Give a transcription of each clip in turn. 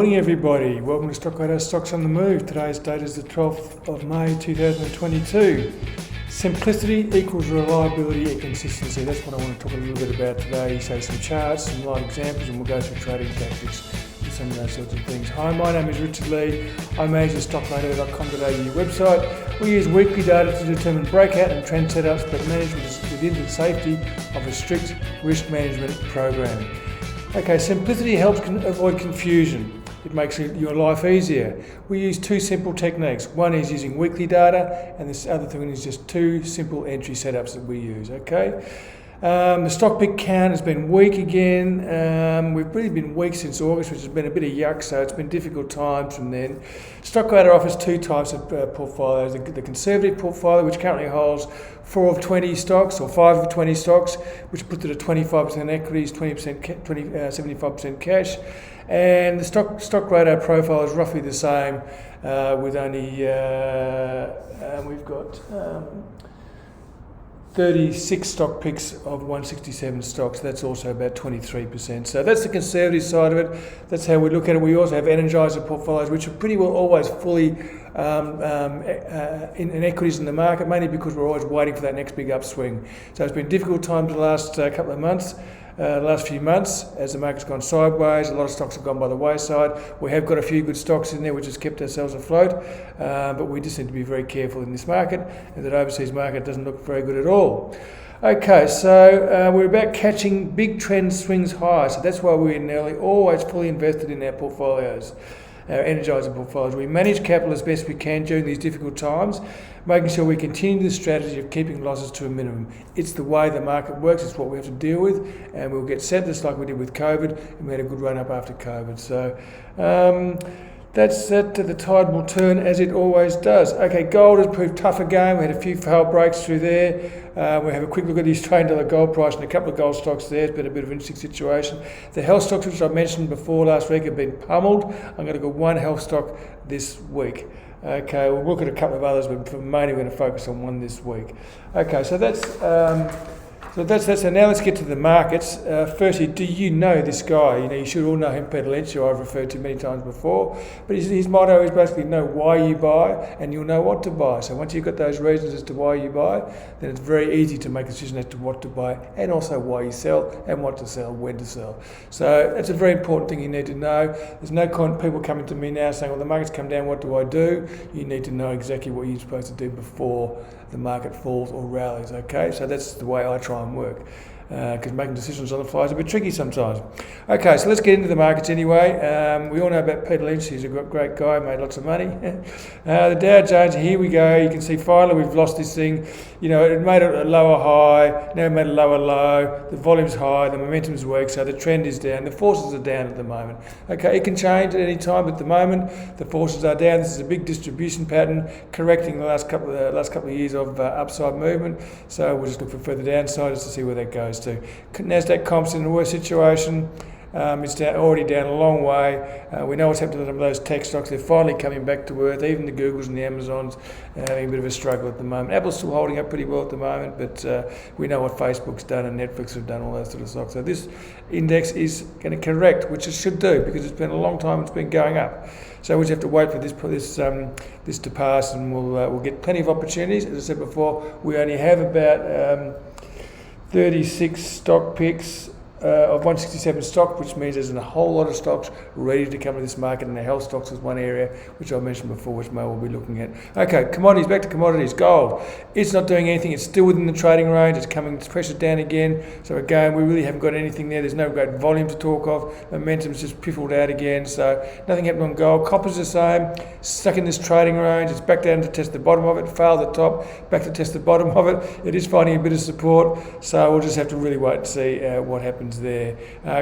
Morning everybody, welcome to Stockradar Stocks on the Move. Today's date is the 12th of May 2022. Simplicity equals reliability and consistency. That's what I want to talk a little bit about today. So some charts, some live examples, and we'll go through trading tactics and some of those sorts of things. Hi, my name is Richard Lee. I manage the stockradar.com.au website. We use weekly data to determine breakout and trend setups, but managed within the safety of a strict risk management program. Okay, simplicity helps avoid confusion. It makes your life easier. We use two simple techniques. One is using weekly data, and this other thing is just two simple entry setups that we use, okay? The stock pick count has been weak again. We've really been weak since August, which has been a bit of yuck, so it's been difficult times from then. Stockradar offers two types of portfolios. The conservative portfolio, which currently holds 4 of 20 stocks, or 5 of 20 stocks, which puts it at 25% equities, 75% cash. And the Stockradar profile is roughly the same, with only, we've got 36 stock picks of 167 stocks. That's also about 23%. So that's the conservative side of it. That's how we look at it. We also have energizer portfolios, which are pretty well always fully in equities in the market, mainly because we're always waiting for that next big upswing. So it's been difficult times the last couple of months. The last few months, as the market's gone sideways, a lot of stocks have gone by the wayside. We have got a few good stocks in there which has kept ourselves afloat, but we just need to be very careful in this market, and that overseas market doesn't look very good at all. Okay, so we're about catching big trend swings higher, so that's why we're nearly always fully invested in our portfolios. Our energizer portfolios. We manage capital as best we can during these difficult times, making sure we continue the strategy of keeping losses to a minimum. It's the way the market works, it's what we have to deal with, and we'll get set just like we did with COVID, and we had a good run up after COVID. So that's that. The tide will turn as it always does. Okay, gold has proved tough again. We had a few failed breaks through there. We have a quick look at the Australian gold price and a couple of gold stocks there. It's been a bit of an interesting situation. The health stocks, which I mentioned before last week, have been pummeled. I'm going to go one health stock this week. Okay, we'll look at a couple of others, but mainly we're going to focus on one this week. Okay, so that's that. So now let's get to the markets. Firstly, do you know this guy? You should all know him, Peter Lynch, who I've referred to many times before. But his motto is basically know why you buy, and you'll know what to buy. So once you've got those reasons as to why you buy, then it's very easy to make a decision as to what to buy, and also why you sell, and what to sell, when to sell. So that's a very important thing you need to know. There's no people coming to me now saying, well, the market's come down, what do I do? You need to know exactly what you're supposed to do before the market falls or rallies, okay? So that's the way I try and work, because making decisions on the fly is a bit tricky sometimes. Okay, so let's get into the markets anyway. We all know about Peter Lynch. He's a great guy, made lots of money. The Dow Jones, here we go. You can see finally we've lost this thing. It made a lower high, now it made a lower low. The volume's high, the momentum's weak, so the trend is down. The forces are down at the moment. Okay, it can change at any time, but at the moment the forces are down. This is a big distribution pattern, correcting the last couple of years of upside movement. So we'll just look for further downside just to see where that goes to. Nasdaq comps in a worse situation. It's already down a long way. We know what's happened to some of those tech stocks. They're finally coming back to earth. Even the Googles and the Amazons having a bit of a struggle at the moment. Apple's still holding up pretty well at the moment, but we know what Facebook's done and Netflix have done, all those sort of stocks. So this index is going to correct, which it should do, because it's been a long time it's been going up. So we just have to wait for this to pass, and we'll get plenty of opportunities. As I said before, we only have about 36 stock picks of 167 stock, which means there's a whole lot of stocks ready to come to this market, and the health stocks is one area which I mentioned before, which Mo will be looking at. Okay, commodities, back to commodities. Gold, it's not doing anything. It's still within the trading range. It's pressured down again. So again, we really haven't got anything there. There's no great volume to talk of. Momentum's just piffled out again. So nothing happened on gold. Copper's the same, stuck in this trading range. It's back down to test the bottom of it, failed the top, back to test the bottom of it. It is finding a bit of support. So we'll just have to really wait and see what happens there.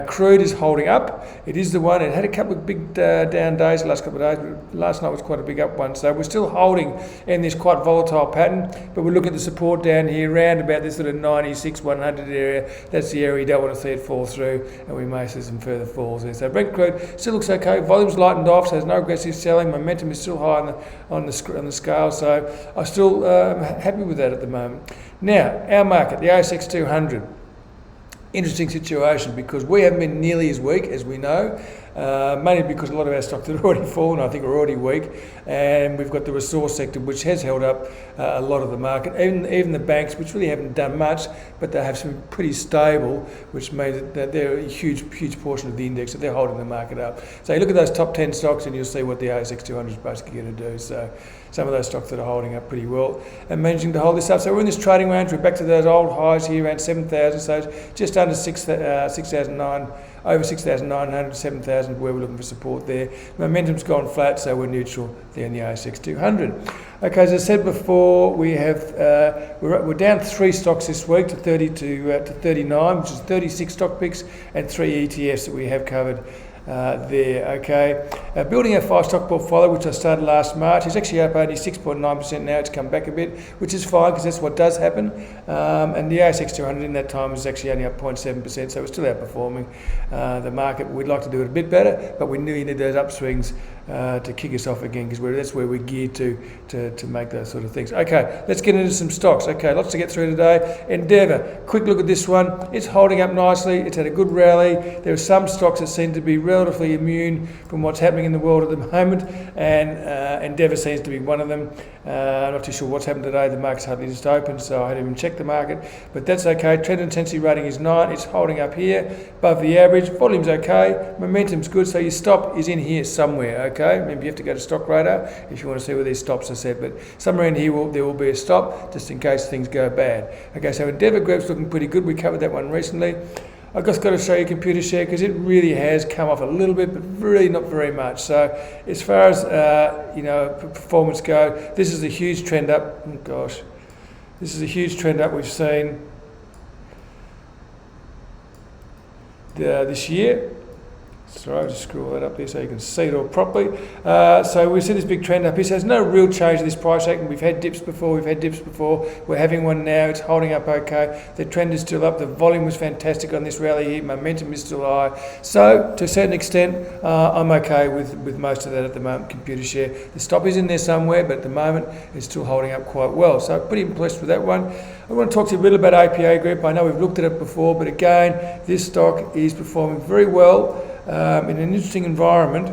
Crude is holding up. It is the one. It had a couple of big down days the last couple of days, but last night was quite a big up one. So we're still holding in this quite volatile pattern, but we're looking at the support down here around about this sort of 96, 100 area. That's the area you don't want to see it fall through, and we may see some further falls there. So Brent crude still looks okay. Volume's lightened off, so there's no aggressive selling. Momentum is still high on the scale, so I'm still happy with that at the moment. Now, our market, the ASX 200. Interesting situation, because we haven't been nearly as weak as we know. mainly because a lot of our stocks have already fallen, I think are already weak, and we've got the resource sector which has held up a lot of the market, even the banks, which really haven't done much, but they have some pretty stable, which means that they're a huge portion of the index, so they're holding the market up. So you look at those top 10 stocks and you'll see what the ASX 200 is basically going to do. So some of those stocks that are holding up pretty well and managing to hold this up. So we're in this trading range. We're back to those old highs here around 7,000. So just under 6,009, over 6,900, 7,000 where we're looking for support there. Momentum's gone flat, so we're neutral there in the ASX 200. Okay, as I said before, we have we're down 3 stocks this week to 30 to 39, which is 36 stock picks and 3 ETFs that we have covered. There, okay. Building our 5-stock portfolio, which I started last March, is actually up only 6.9% now. It's come back a bit, which is fine because that's what does happen. And the ASX 200 in that time is actually only up 0.7%, so we're still outperforming the market. We'd like to do it a bit better, but we really need those upswings to kick us off again, because that's where we're geared to make those sort of things. Okay, let's get into some stocks. Okay, lots to get through today. Endeavour, quick look at this one. It's holding up nicely. It's had a good rally. There are some stocks that seem to be relatively immune from what's happening in the world at the moment, and Endeavour seems to be one of them. I'm not too sure what's happened today. The market's hardly just opened, so I haven't even checked the market, but that's okay. Trend intensity rating is 9. It's holding up here above the average. Volume's okay. Momentum's good, so your stop is in here somewhere, okay? Maybe you have to go to Stockradar if you want to see where these stops are set, but somewhere in here there will be a stop just in case things go bad. Okay, so Endeavour Group's looking pretty good. We covered that one recently. I've just got to show you Computershare because it really has come off a little bit, but really not very much. So as far as performance go, this is a huge trend up. Oh gosh, this is a huge trend up we've seen this year. Sorry, I'll just scroll that up there so you can see it all properly. So we see this big trend up here. So there's no real change to this price action. We've had dips before. We're having one now. It's holding up okay. The trend is still up. The volume was fantastic on this rally here. Momentum is still high. So to a certain extent, I'm okay with most of that at the moment. Computershare. The stop is in there somewhere, but at the moment it's still holding up quite well. So pretty impressed with that one. I want to talk to you a little about APA Group. I know we've looked at it before, but again, this stock is performing very well. In an interesting environment.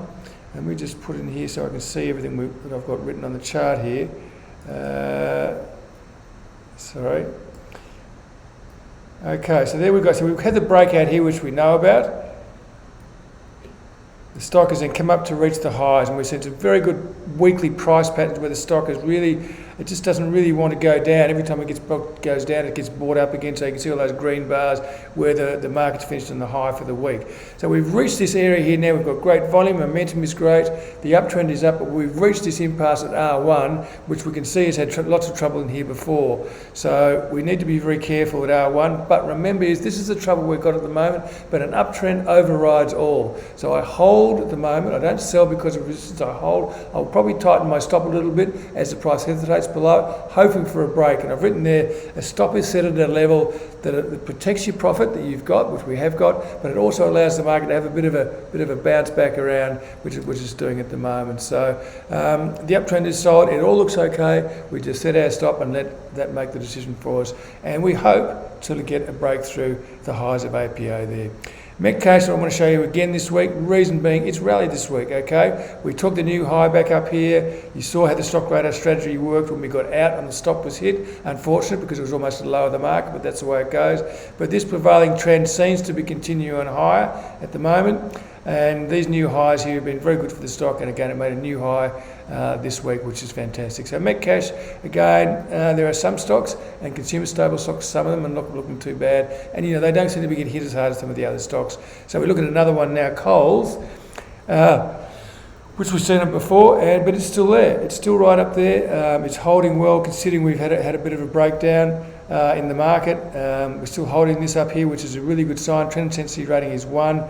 Let me just put it in here so I can see everything that I've got written on the chart here. Sorry. Okay, so there we go. So we've had the breakout here, which we know about. The stock has then come up to reach the highs, and we've seen some very good weekly price patterns where the stock is really, it just doesn't really want to go down. Every time it goes down, it gets bought up again. So you can see all those green bars where the market's finished on the high for the week. So we've reached this area here now. We've got great volume, momentum is great. The uptrend is up, but we've reached this impasse at R1, which we can see has had lots of trouble in here before. So we need to be very careful at R1. But remember, this is the trouble we've got at the moment, but an uptrend overrides all. So I hold at the moment. I don't sell because of resistance. I hold. I'll probably tighten my stop a little bit as the price hesitates below, hoping for a break. And I've written there, a stop is set at a level that protects your profit that you've got, which we have got, but it also allows the market to have a bit of a bounce back around, which it's doing at the moment. So the uptrend is solid. It all looks okay. We just set our stop and let that make the decision for us. And we hope to get a breakthrough the highs of APA there. Metcash, I want to show you again this week. Reason being, it's rallied this week, okay? We took the new high back up here. You saw how the Stockradar strategy worked when we got out and the stop was hit. Unfortunate because it was almost the low of the market, but that's the way it goes. But this prevailing trend seems to be continuing higher at the moment. And these new highs here have been very good for the stock. And again, it made a new high this week, which is fantastic. So Metcash, again, there are some stocks and consumer staple stocks, some of them are not looking too bad. And, they don't seem to be getting hit as hard as some of the other stocks. So we look at another one now, Coles, which we've seen it before, but it's still there. It's still right up there. It's holding well, considering we've had a bit of a breakdown in the market. We're still holding this up here, which is a really good sign. Trend intensity rating is 1.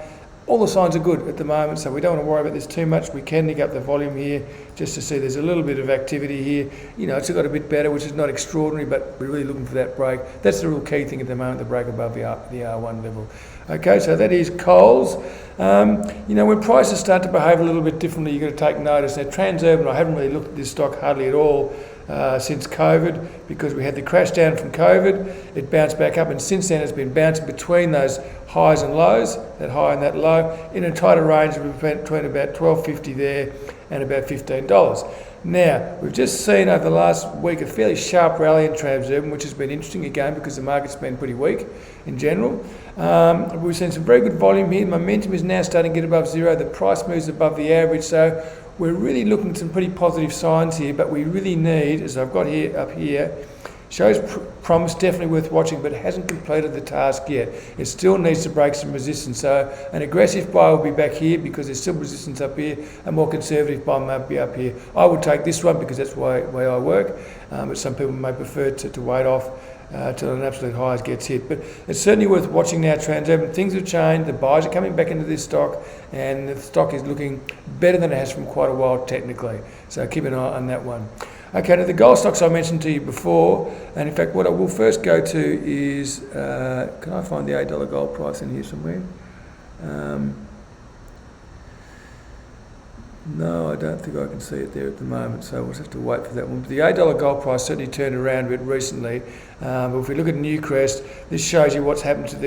All the signs are good at the moment, so we don't want to worry about this too much. We can nick up the volume here just to see there's a little bit of activity here. It's got a bit better, which is not extraordinary, but we're really looking for that break. That's the real key thing at the moment, the break above the R1 level. Okay, so that is Coles. When prices start to behave a little bit differently, you've got to take notice. Now, TRANSURBAN, I haven't really looked at this stock hardly at all. since COVID, because we had the crash down from COVID. It bounced back up, and since then it's been bouncing between those highs and lows, that high and that low, in a tighter range of between about $12.50 there and about $15. Now, we've just seen over the last week a fairly sharp rally in TRANSURBAN, which has been interesting again because the market's been pretty weak in general. We've seen some very good volume here. Momentum is now starting to get above zero. The price moves above the average, so we're really looking at some pretty positive signs here, but we really need, as I've got here up here, shows promise, definitely worth watching, but it hasn't completed the task yet. It still needs to break some resistance. So an aggressive buy will be back here because there's still resistance up here. A more conservative buy might be up here. I would take this one because that's the way I work, but some people may prefer to wait off till an absolute highs gets hit. But it's certainly worth watching now, TRANSURBAN. Things have changed. The buyers are coming back into this stock, and the stock is looking better than it has from quite a while technically. So keep an eye on that one. Okay, now the gold stocks I mentioned to you before, and in fact what I will first go to is, can I find the $8 gold price in here somewhere? No, I don't think I can see it there at the moment, so we'll just have to wait for that one. But the $8 gold price certainly turned around a bit recently. But if we look at Newcrest, this shows you what's happened to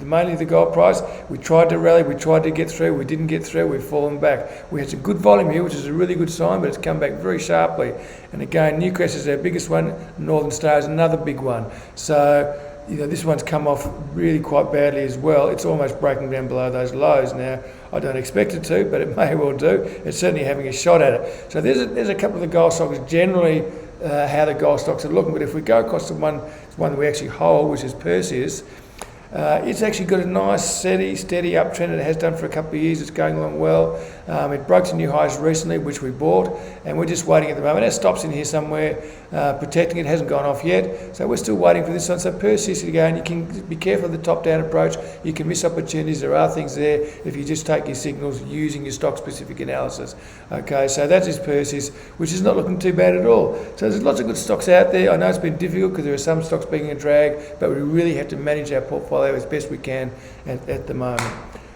mainly the gold price. We tried to rally, we tried to get through, we didn't get through, we've fallen back. We had some good volume here, which is a really good sign, but it's come back very sharply. And again, Newcrest is our biggest one, Northern Star is another big one. So, you know, this one's come off really quite badly as well. It's almost breaking down below those lows now. I don't expect it to, but it may well do. It's certainly having a shot at it. So there's a couple of the gold stocks, generally how the gold stocks are looking. But if we go across to one that we actually hold, which is PERSUS, it's actually got a nice steady uptrend. It has done for a couple of years. It's going along well. It broke some new highs recently, which we bought, and we're just waiting at the moment. Our stop's in here somewhere, protecting it. Hasn't gone off yet, so we're still waiting for this one. So PERSUS again, you can be careful of the top-down approach. You can miss opportunities. There are things there if you just take your signals using your stock-specific analysis. Okay, so that is PERSUS, which is not looking too bad at all. So there's lots of good stocks out there. I know it's been difficult because there are some stocks being a drag, but we really have to manage our portfolio as best we can at the moment.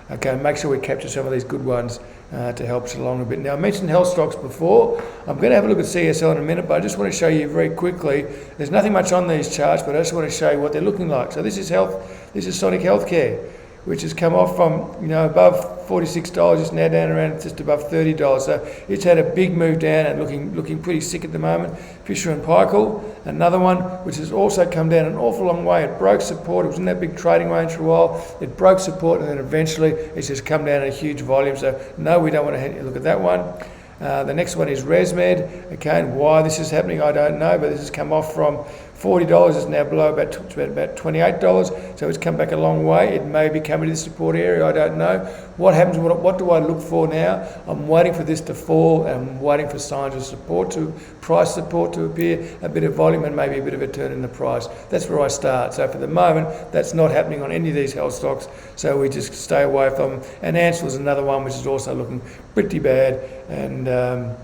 Okay, make sure we capture some of these good ones to help us along a bit. Now, I mentioned health stocks before. I'm going to have a look at CSL in a minute, but I just want to show you very quickly. There's nothing much on these charts, but I just want to show you what they're looking like. So this is Sonic Healthcare, which has come off from, you know, above $46, it's now down around just above $30. So it's had a big move down and looking pretty sick at the moment. Fischer Parker, another one which has also come down an awful long way. It broke support. It was in that big trading range for a while. It broke support, and then eventually it's just come down at a huge volume. So no, we don't want to look at that one. The next one is Resmed. Okay, and why this is happening, I don't know, but this has come off from $40, it's now below about $28, so it's come back a long way. It may be coming to the support area, I don't know. What happens, what do I look for now? I'm waiting for this to fall, and I'm waiting for signs of support, price support to appear, a bit of volume and maybe a bit of a turn in the price. That's where I start. So for the moment, that's not happening on any of these health stocks, so we just stay away from them. And Ansell is another one which is also looking pretty bad, and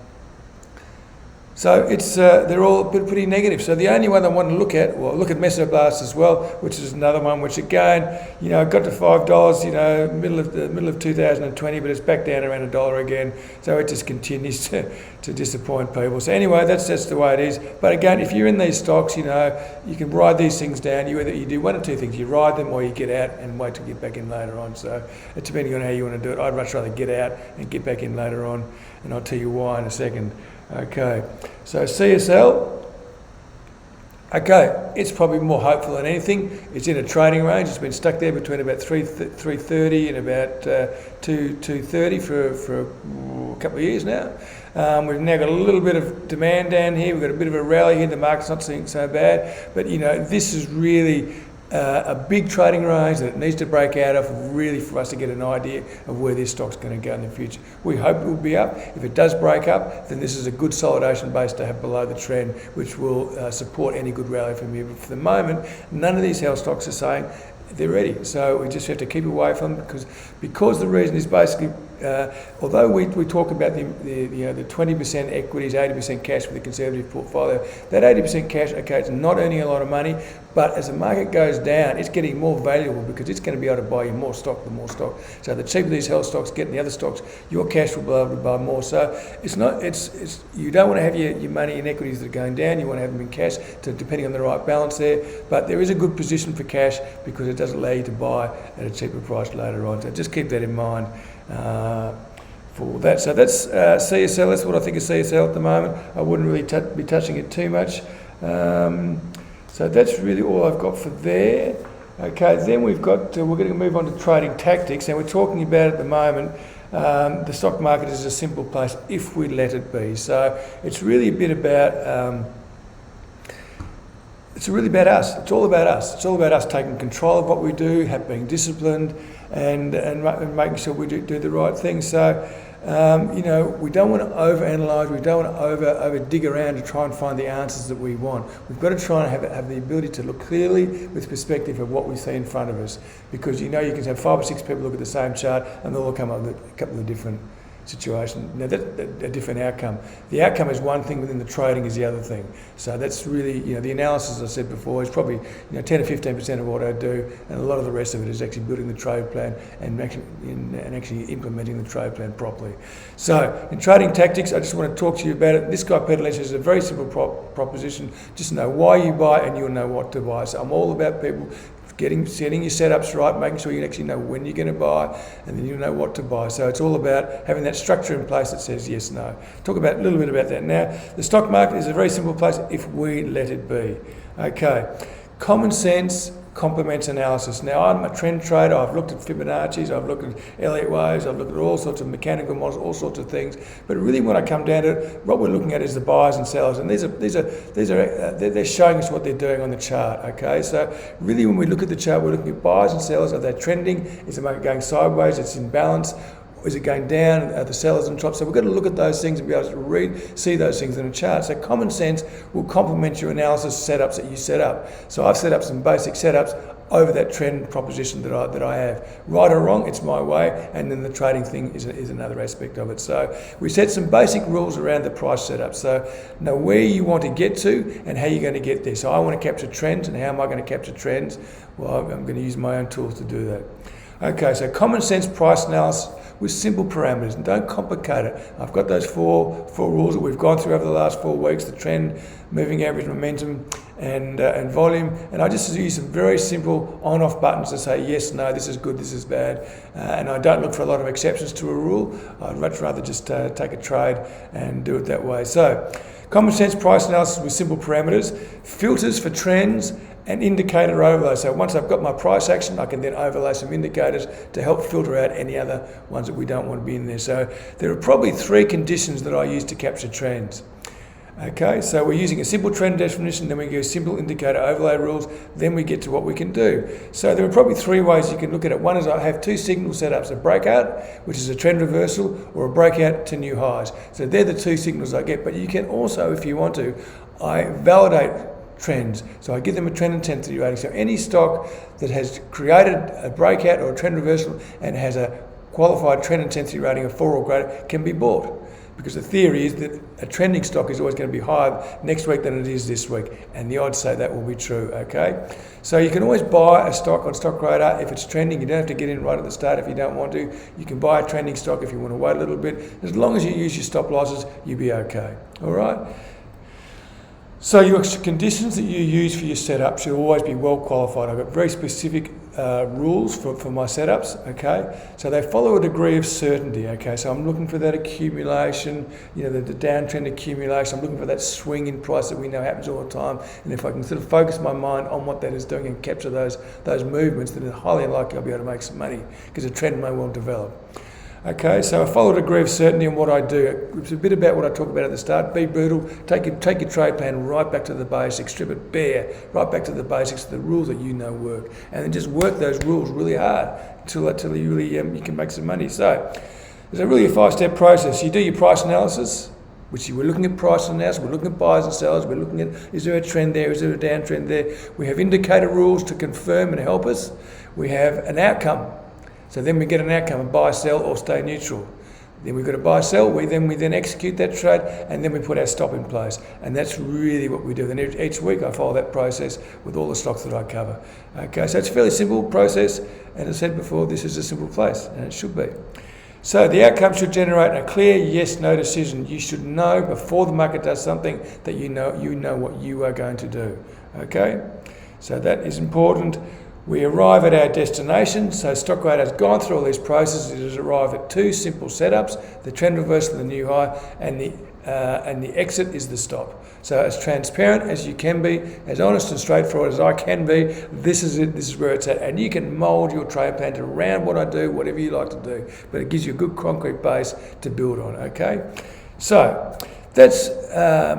so it's they're all pretty negative. So the only one I want to look at Mesoblast as well, which is another one which again, you know, got to $5, you know, middle of 2020, but it's back down around $1 again. So it just continues to disappoint people. So anyway, that's the way it is. But again, if you're in these stocks, you know, you can ride these things down. You do one or two things: you ride them, or you get out and wait to get back in later on. So it's depending on how you want to do it. I'd much rather get out and get back in later on, and I'll tell you why in a second. Okay, so CSL, okay, it's probably more hopeful than anything. It's in a trading range. It's been stuck there between about 330 and about 230 for a couple of years now. We've now got a little bit of demand down here. We've got a bit of a rally here. The market's not seeing so bad, but you know, this is really a big trading range that it needs to break out of, really, for us to get an idea of where this stock's going to go in the future. We hope it will be up. If it does break up, then this is a good consolidation base to have below the trend, which will support any good rally from here. But for the moment, none of these health stocks are saying they're ready. So we just have to keep away from them because the reason is basically although we talk about the 20% equities, 80% cash with a conservative portfolio, that 80% cash, okay, it's not earning a lot of money, but as the market goes down, it's getting more valuable because it's going to be able to buy you more stock, the more stock. So the cheaper these health stocks get, and the other stocks, your cash will be able to buy more. So you don't want to have your money in equities that are going down. You want to have them in cash, depending on the right balance there. But there is a good position for cash because it does allow you to buy at a cheaper price later on. So just keep that in mind for that. So that's CSL. That's what I think of CSL at the moment. I wouldn't really be touching it too much. So that's really all I've got for there. Okay, then we're going to move on to trading tactics, and we're talking about at the moment the stock market is a simple place if we let it be. So it's really a bit about us. It's all about us. It's all about us taking control of what we do, being disciplined, and making sure we do the right thing. So we don't want to overanalyze. We don't want to over dig around to try and find the answers that we want. We've got to try and have the ability to look clearly with perspective of what we see in front of us, because you can have 5 or 6 people look at the same chart and they'll all come up with a couple of different situation. Now a different outcome. The outcome is one thing, within the trading is the other thing. So that's really, the analysis, as I said before, is probably 10 to 15% of what I do, and a lot of the rest of it is actually building the trade plan and actually implementing the trade plan properly. So in trading tactics, I just want to talk to you about it. This guy Peter Lynch is a very simple proposition. Just know why you buy and you'll know what to buy. So I'm all about people setting your setups right, making sure you actually know when you're going to buy, and then you know what to buy. So it's all about having that structure in place that says yes, no. Talk about a little bit about that now. The stock market is a very simple place if we let it be. Okay, common sense complements analysis. Now, I'm a trend trader. I've looked at Fibonacci's, I've looked at Elliott waves, I've looked at all sorts of mechanical models, all sorts of things. But really, when I come down to it, what we're looking at is the buyers and sellers, and they're showing us what they're doing on the chart. Okay, so really, when we look at the chart, we're looking at buyers and sellers. Are they trending? Is the market going sideways? It's in balance. Is it going down? Are the sellers on top? So we've got to look at those things and be able to see those things in a chart. So common sense will complement your analysis setups that you set up. So I've set up some basic setups over that trend proposition that I have. Right or wrong, it's my way, and then the trading thing is another aspect of it. So we set some basic rules around the price setup. So know where you want to get to and how you're going to get there. So I want to capture trends, and how am I going to capture trends? Well, I'm going to use my own tools to do that. Okay, so common sense price analysis with simple parameters, and don't complicate it. I've got those four rules that we've gone through over the last 4 weeks: the trend, moving average, momentum, and volume. And I just use some very simple on-off buttons to say yes, no, this is good, this is bad. And I don't look for a lot of exceptions to a rule. I'd much rather just take a trade and do it that way. So, common sense price analysis with simple parameters, filters for trends, and indicator overlay. So once I've got my price action, I can then overlay some indicators to help filter out any other ones that we don't want to be in there. So there are probably 3 conditions that I use to capture trends. Okay, so we're using a simple trend definition, then we go simple indicator overlay rules, then we get to what we can do. So there are probably 3 ways you can look at it. One is I have 2 signal setups: a breakout, which is a trend reversal, or a breakout to new highs. So they're the 2 signals I get, but you can also, if you want to, I validate trends. So I give them a trend intensity rating. So any stock that has created a breakout or a trend reversal and has a qualified trend intensity rating of 4 or greater can be bought. Because the theory is that a trending stock is always going to be higher next week than it is this week. And the odds say that will be true, okay? So you can always buy a stock on Stockradar if it's trending. You don't have to get in right at the start if you don't want to. You can buy a trending stock if you want to wait a little bit. As long as you use your stop losses, you'll be okay, all right? So your conditions that you use for your setup should always be well qualified. I've got very specific rules for my setups, okay? So they follow a degree of certainty, okay? So I'm looking for that accumulation, the downtrend accumulation. I'm looking for that swing in price that we know happens all the time. And if I can sort of focus my mind on what that is doing and capture those movements, then it's highly unlikely I'll be able to make some money, because a trend may well develop. Okay, so I follow a degree of certainty in what I do. It's a bit about what I talked about at the start. Be brutal. Take your trade plan right back to the basics. Strip it bare. Right back to the basics, the rules that you know work, and then just work those rules really hard until you really you can make some money. So there's really a 5-step process. You do your price analysis, which we're looking at price analysis. We're looking at buyers and sellers. We're looking at, is there a trend there? Is there a downtrend there? We have indicator rules to confirm and help us. We have an outcome. So then we get an outcome, buy, sell, or stay neutral. Then we've got to buy, sell. We then execute that trade, and then we put our stop in place. And that's really what we do. And each week I follow that process with all the stocks that I cover. Okay, so it's a fairly simple process. And as I said before, this is a simple place, and it should be. So the outcome should generate a clear yes/no decision. You should know before the market does something that you know what you are going to do. Okay, so that is important. We arrive at our destination. So Stockradar has gone through all these processes. It has arrived at two simple setups: the trend reversal, the new high, and the exit is the stop. So as transparent as you can be, as honest and straightforward as I can be, this is it. This is where it's at, and you can mould your trade plan around what I do, whatever you like to do. But it gives you a good concrete base to build on. Okay, so that's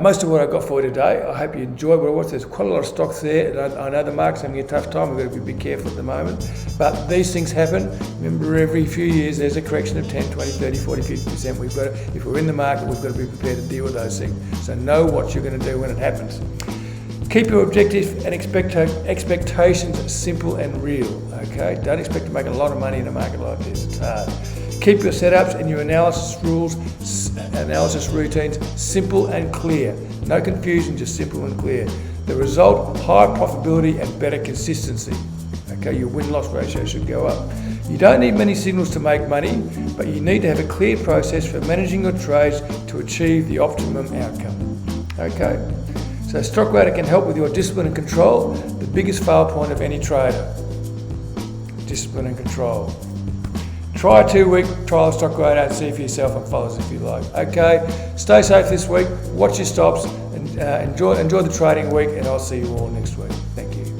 most of what I've got for you today. I hope you enjoyed what I watched. There's quite a lot of stocks there. I know the market's having a tough time. We've got to be careful at the moment. But these things happen. Remember, every few years there's a correction of 10, 20, 30, 40, 50%. We've got to, if we're in the market, we've got to be prepared to deal with those things. So know what you're going to do when it happens. Keep your objectives and expectations simple and real. Okay? Don't expect to make a lot of money in a market like this. It's hard. Keep your setups and your analysis rules, analysis routines simple and clear. No confusion, just simple and clear. The result, high profitability and better consistency. Okay, your win-loss ratio should go up. You don't need many signals to make money, but you need to have a clear process for managing your trades to achieve the optimum outcome. Okay, so Stockradar can help with your discipline and control, the biggest fail point of any trader. Discipline and control. Try a 2-week trial of Stockradar and see for yourself and follow us if you like. Okay, stay safe this week, watch your stops, and enjoy the trading week, and I'll see you all next week. Thank you.